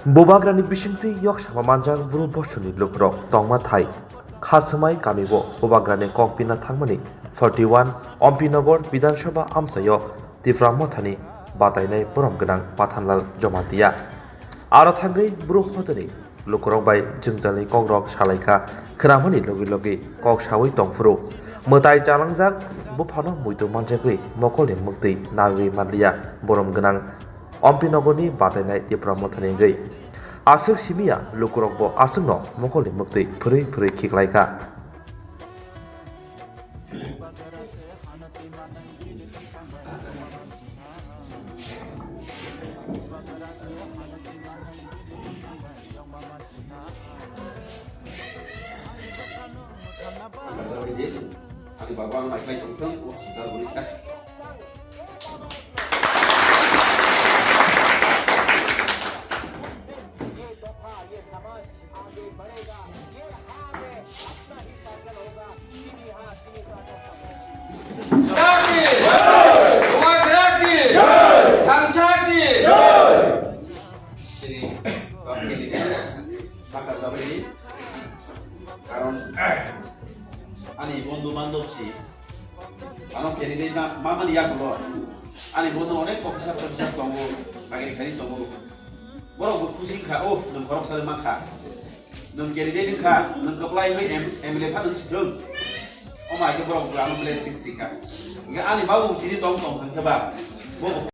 Bobagrani Bishimti Yok Samamanjang Buru Boshuni Lukrok Tongma Thai Khasamai Kamibo Bobagrani Kongpina Thangmani 41 Ompinagor Bidan Sabha Amsayo Tiframothani Batainai Puram Ganang Pathanlal Jomatia Aro Thangai Buru Hotani Lukrok by Jungjali Kongrok Shalaika Kramani Logi Logi Kok Shawi Tongfru Mutai Jalangjak Bupano Muito Manjagui Mokoli Mukti Nagi Mandia Borom Ganang Ompinagoni Batainai Tiframothani Gai Asuk Simia Lukurokbo Asukno Mokoli Mukti Puri Puri Kiklaika Alibaba mai kai tổng thống của xã hội các Ani বন্ধু বান্ধব C আনো কেরিদে না মামানি ইয়া বলো আনি বন্ধু অনেক officer টফিসার দङ আগে খালি দङ বড় খুশি খা ও নম খরব সালে মা খা নম কেরিদে দিন খা নম দকলাই মে এমএলএ ফা নম সিদ্রং ও মাই কে বড় গ্রাম প্লে 60 খা ইয়া আনি বাবু জিনি দङ দङ খাবা